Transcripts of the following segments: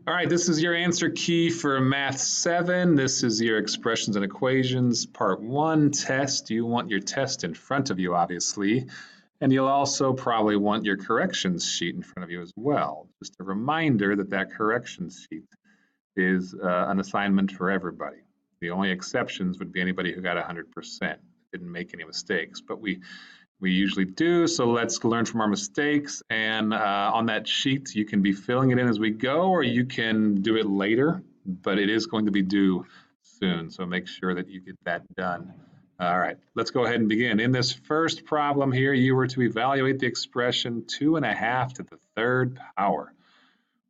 All right, this is your answer key for Math 7. This is your expressions and equations part 1 test. You want your test in front of you, obviously, and you'll also probably want your corrections sheet in front of you as well. Just a reminder that that corrections sheet is an assignment for everybody. The only exceptions would be anybody who got 100%, didn't make any mistakes, but we usually do, so let's learn from our mistakes. And on that sheet, you can be filling it in as we go, or you can do it later, but it is going to be due soon, so make sure that you get that done. All right, let's go ahead and begin. In this first problem here, you were to evaluate the expression 2.5 to the third power.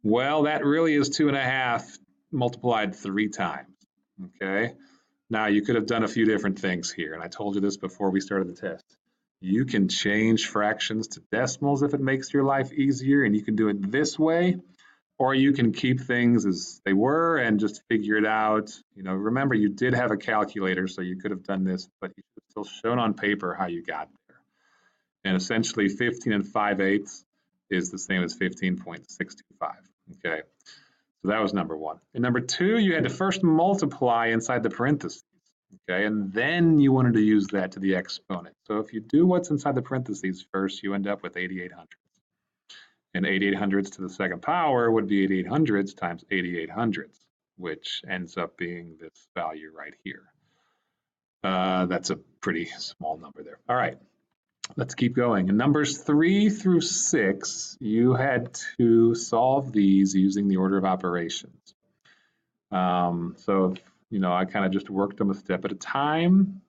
Well, that really is 2.5 multiplied 3 times, okay? Now, you could have done a few different things here, and I told you this before we started the test. You can change fractions to decimals if it makes your life easier, and you can do it this way, or you can keep things as they were and just figure it out. You know, remember, you did have a calculator, so you could have done this, but you should have still shown on paper how you got there. And essentially, 15 5/8 is the same as 15.625, okay? So that was number 1. And number 2, you had to first multiply inside the parentheses. Okay, and then you wanted to use that to the exponent. So if you do what's inside the parentheses first, you end up with 8800s. And 8800s to the second power would be 8800s times 8800s, which ends up being this value right here. That's a pretty small number there. All right, let's keep going. In numbers 3 through 6, you had to solve these using the order of operations. So you know, I kind of just worked them a step at a time,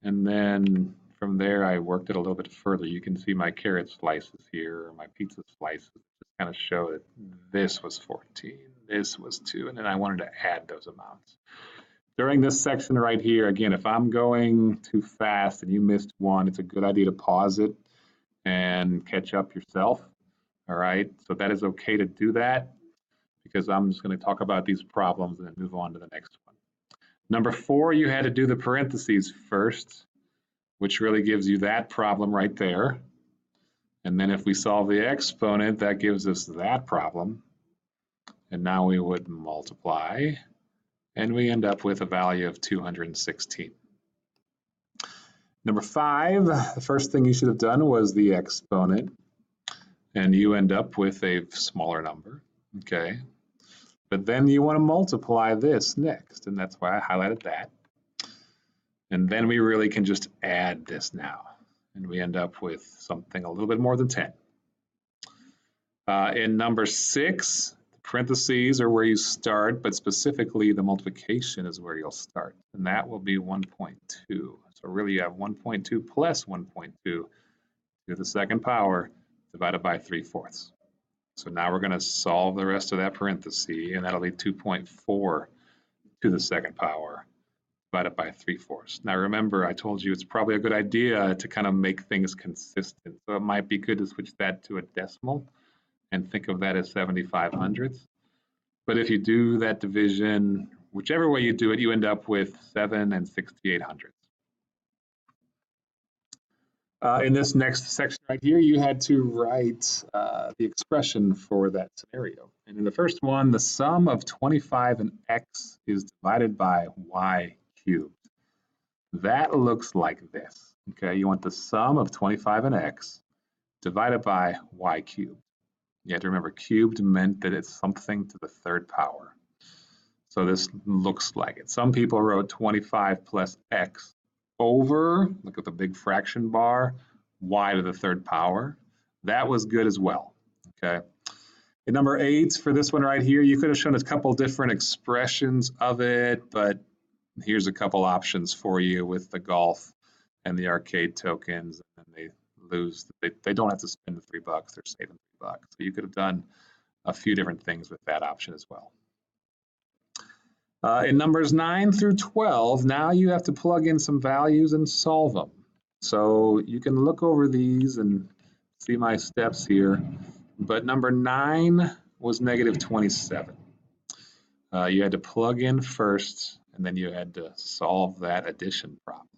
and then from there I worked it a little bit further. You can see my carrot slices here, or my pizza slices, just kind of show that this was 14, this was 2, and then I wanted to add those amounts. During this section right here, again, if I'm going too fast and you missed one, it's a good idea to pause it and catch up yourself, all right? So that is okay to do that, because I'm just going to talk about these problems and then move on to the next one. Number 4, you had to do the parentheses first, which really gives you that problem right there. And then if we solve the exponent, that gives us that problem. And now we would multiply, and we end up with a value of 216. Number 5, the first thing you should have done was the exponent, and you end up with a smaller number, okay? But then you want to multiply this next, and that's why I highlighted that. And then we really can just add this now, and we end up with something a little bit more than 10. In number 6, the parentheses are where you start, but specifically the multiplication is where you'll start, and that will be 1.2. So really you have 1.2 plus 1.2 to the second power divided by 3/4. So now we're going to solve the rest of that parenthesis, and that'll be 2.4 to the second power divided by 3/4. Now remember, I told you it's probably a good idea to kind of make things consistent. So it might be good to switch that to a decimal and think of that as 7500ths. But if you do that division, whichever way you do it, you end up with 7 6800ths. In this next section right here, you had to write the expression for that scenario. And in the first one, the sum of 25 and x is divided by y cubed. That looks like this, okay? You want the sum of 25 and x divided by y cubed. You have to remember, cubed meant that it's something to the third power. So this looks like it. Some people wrote 25 plus x over, look at the big fraction bar, y to the third power. That was good as well, okay? In number 8, for this one right here, you could have shown a couple different expressions of it, but here's a couple options for you with the golf and the arcade tokens, and they lose, they don't have to spend the $3, they're saving $3. So you could have done a few different things with that option as well. In numbers 9 through 12, now you have to plug in some values and solve them. So you can look over these and see my steps here. But number 9 was -27. You had to plug in first, and then you had to solve that addition problem.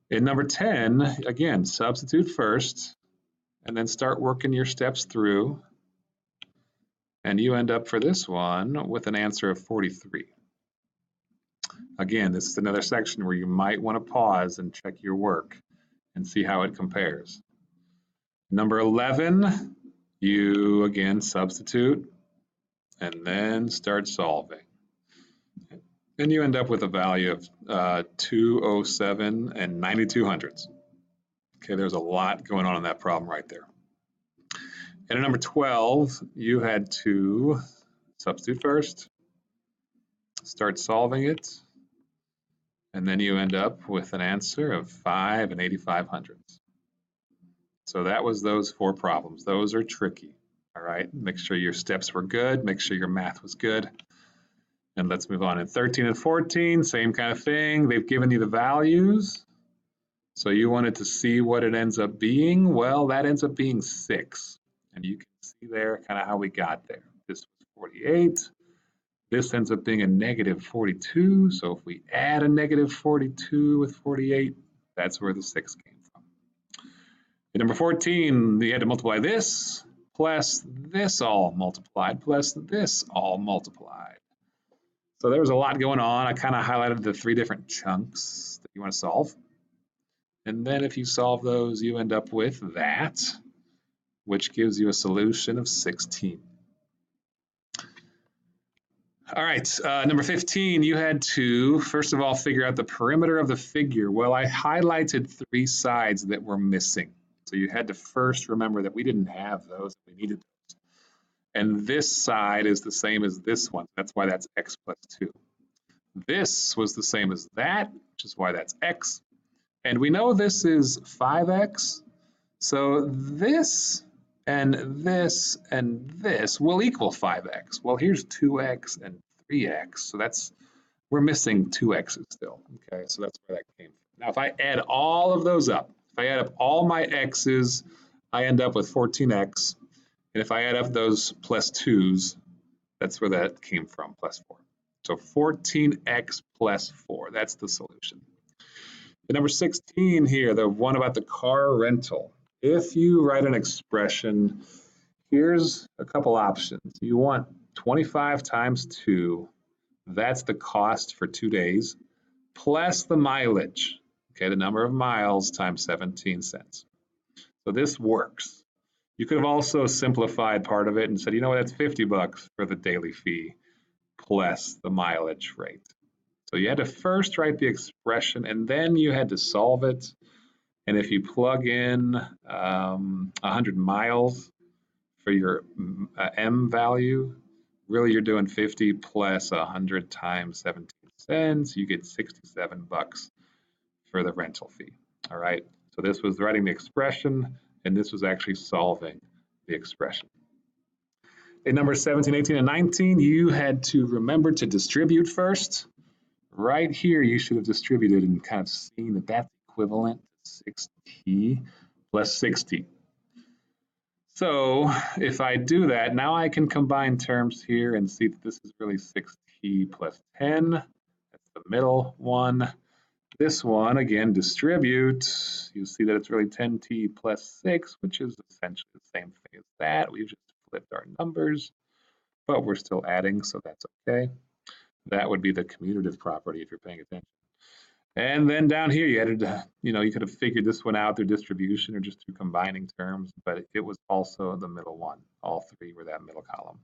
In number 10, again, substitute first, and then start working your steps through. And you end up for this one with an answer of 43. Again, this is another section where you might want to pause and check your work and see how it compares. Number 11, you again substitute and then start solving. And you end up with a value of 207 and 92 hundredths. Okay, there's a lot going on in that problem right there. And at number 12, you had to substitute first, start solving it, and then you end up with an answer of 5 and 85 hundredths. So that was those 4 problems. Those are tricky, all right? Make sure your steps were good, make sure your math was good. And let's move on. In 13 and 14, same kind of thing. They've given you the values. So you wanted to see what it ends up being. Well, that ends up being 6. And you can see there kind of how we got there. This was 48. This ends up being a negative 42. So if we add a negative 42 with 48, that's where the 6 came from. In number 14, you had to multiply this plus this all multiplied plus this all multiplied. So there was a lot going on. I kind of highlighted the 3 different chunks that you want to solve. And then if you solve those, you end up with that, which gives you a solution of 16. All right, number 15, you had to, first of all, figure out the perimeter of the figure. Well, I highlighted 3 sides that were missing. So you had to first remember that we didn't have those, we needed those. And this side is the same as this one. That's why that's x plus 2. This was the same as that, which is why that's x. And we know this is 5x. So this and this and this will equal 5x. Well, here's 2x and 3x. So we're missing 2x's still. Okay, so that's where that came from. Now, if I add all of those up, if I add up all my x's, I end up with 14x. And if I add up those plus 2's, that's where that came from, plus 4. So 14x plus 4, that's the solution. And number 16 here, the one about the car rental. If you write an expression, here's a couple options. You want 25 times 2, that's the cost for 2 days, plus the mileage, okay, the number of miles times 17 cents. So this works. You could have also simplified part of it and said, you know what, that's 50 bucks for the daily fee plus the mileage rate. So you had to first write the expression and then you had to solve it. And if you plug in 100 miles for your M value, really you're doing 50 plus 100 times 17 cents, you get 67 bucks for the rental fee. All right, so this was writing the expression and this was actually solving the expression. In numbers 17, 18, and 19, you had to remember to distribute first. Right here, you should have distributed and kind of seen that that's equivalent to 6t plus 60. So if I do that, now I can combine terms here and see that this is really 6t plus 10. That's the middle one. This one, again, distribute. You see that it's really 10t plus 6, which is essentially the same thing as that. We've just flipped our numbers, but we're still adding, so that's okay. That would be the commutative property if you're paying attention. And then down here, you added, you could have figured this one out through distribution or just through combining terms, but it was also the middle one. All 3 were that middle column.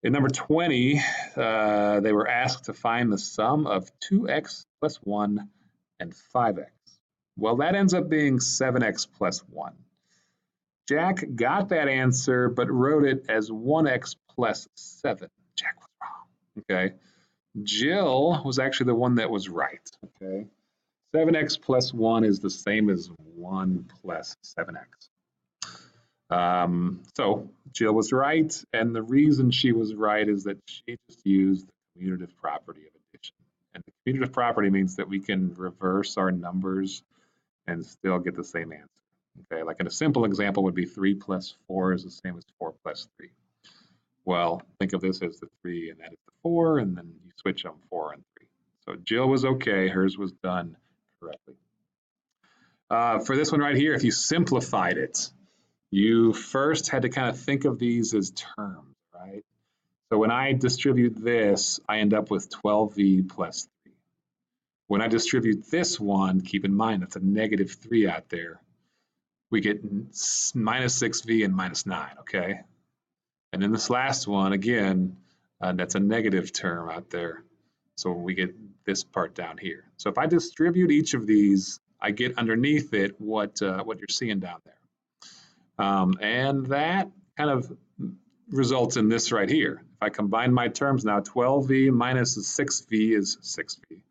In number 20, they were asked to find the sum of 2x plus 1 and 5x. Well, that ends up being 7x plus 1. Jack got that answer, but wrote it as 1x plus 7. Jack was wrong, okay? Jill was actually the one that was right, okay? 7x plus 1 is the same as 1 plus 7x. So Jill was right, and the reason she was right is that she just used the commutative property of addition. And the commutative property means that we can reverse our numbers and still get the same answer. Okay, like in a simple example would be 3 plus 4 is the same as 4 plus 3. Well, think of this as the 3 and that is the 4, and then you switch them 4 and 3. So Jill was okay, hers was done correctly. For this one right here, if you simplified it, you first had to kind of think of these as terms, So when I distribute this, I end up with 12v plus 3. When I distribute this one, keep in mind that's a negative 3 out there. We get minus 6v and minus 9, okay? And then this last one, again, that's a negative term out there. So we get this part down here. So if I distribute each of these, I get underneath it what you're seeing down there. And that kind of results in this right here. If I combine my terms now, 12v minus 6v is 6v,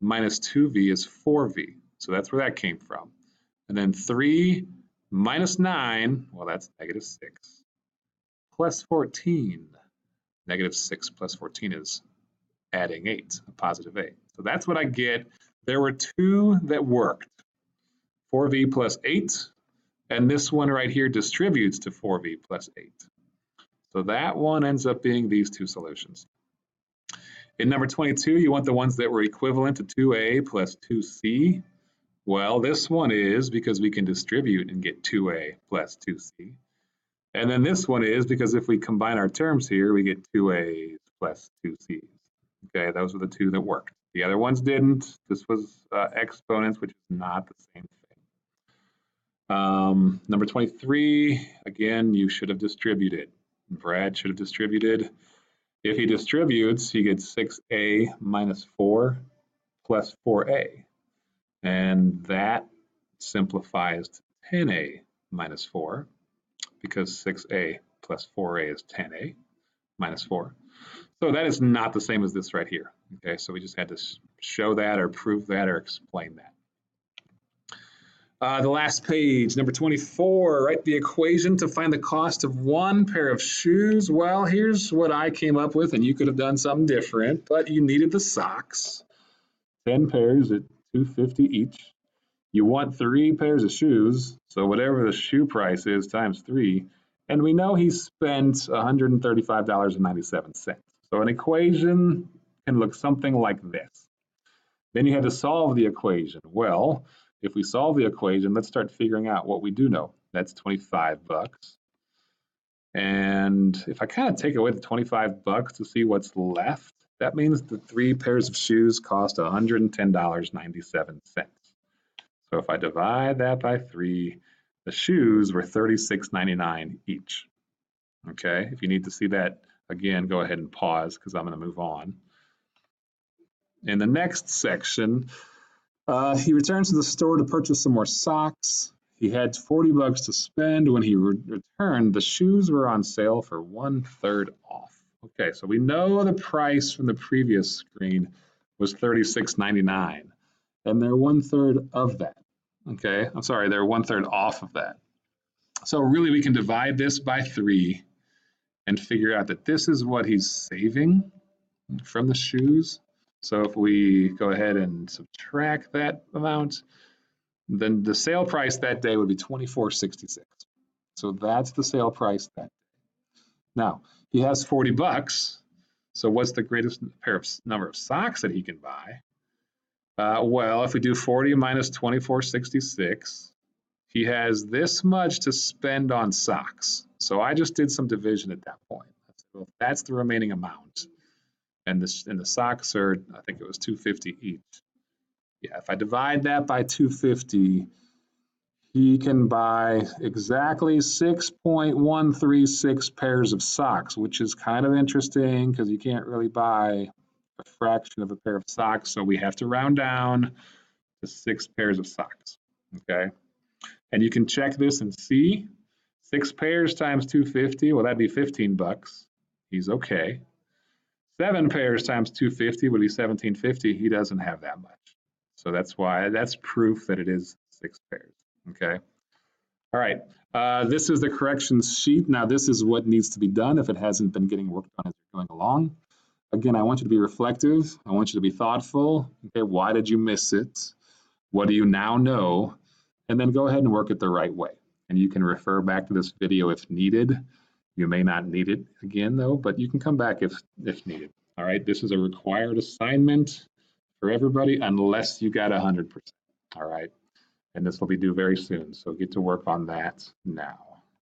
minus 2v is 4v. So that's where that came from. And then 3 minus 9, well, that's negative 6, plus 14. Negative 6 plus 14 is adding 8, a positive 8. So that's what I get. There were two that worked, 4v plus 8, and this one right here distributes to 4v plus 8. So that one ends up being these two solutions. In number 22, you want the ones that were equivalent to 2a plus 2c. Well, this one is because we can distribute and get 2a plus 2c. And then this one is because if we combine our terms here, we get 2a's plus 2c's. Okay, those were the two that worked. The other ones didn't. This was exponents, which is not the same thing. Number 23, again, you should have distributed. Brad should have distributed. If he distributes, he gets 6a minus 4 plus 4a. And that simplifies to 10a minus 4, because 6a plus 4a is 10a minus 4. So that is not the same as this right here. Okay, so we just had to show that or prove that or explain that. The last page, number 24, write the equation to find the cost of one pair of shoes. Well, here's what I came up with, and you could have done something different, but you needed the socks. 10 pairs at $2.50 each. You want 3 pairs of shoes, so whatever the shoe price is times 3, and we know he spent $135.97. So an equation can look something like this. Then you had to solve the equation. Well, if we solve the equation, let's start figuring out what we do know. That's 25 bucks. And if I kind of take away the 25 bucks to see what's left, that means the 3 pairs of shoes cost $110.97. So if I divide that by 3, the shoes were $36.99 each. Okay, if you need to see that again, go ahead and pause because I'm going to move on. In the next section, he returns to the store to purchase some more socks. He had 40 bucks to spend. When he returned, the shoes were on sale for 1/3 off. Okay, so we know the price from the previous screen was $36.99, and they're 1/3 of that. Okay, I'm sorry, they're 1/3 off of that. So really we can divide this by 3 and figure out that this is what he's saving from the shoes. So if we go ahead and subtract that amount, then the sale price that day would be $24.66. So that's the sale price that day. Now, he has 40 bucks. So what's the greatest number of socks that he can buy? Well, if we do 40 minus 24.66, he has this much to spend on socks. So I just did some division at that point. So that's the remaining amount. And the socks are, I think it was $2.50 each. Yeah, if I divide that by 250, he can buy exactly 6.136 pairs of socks, which is kind of interesting because you can't really buy a fraction of a pair of socks, so we have to round down to 6 pairs of socks, okay? And you can check this and see, 6 pairs times 250, well, that'd be 15 bucks. He's okay. 7 pairs times 250 would be 1750. He doesn't have that much. So that's proof that it is 6 pairs, okay? All right, this is the corrections sheet. Now this is what needs to be done if it hasn't been getting worked on as you're going along. Again, I want you to be reflective. I want you to be thoughtful. Okay, why did you miss it? What do you now know? And then go ahead and work it the right way. And you can refer back to this video if needed. You may not need it again though, but you can come back if needed. All right, this is a required assignment for everybody unless you got 100%. All right, and this will be due very soon. So get to work on that now.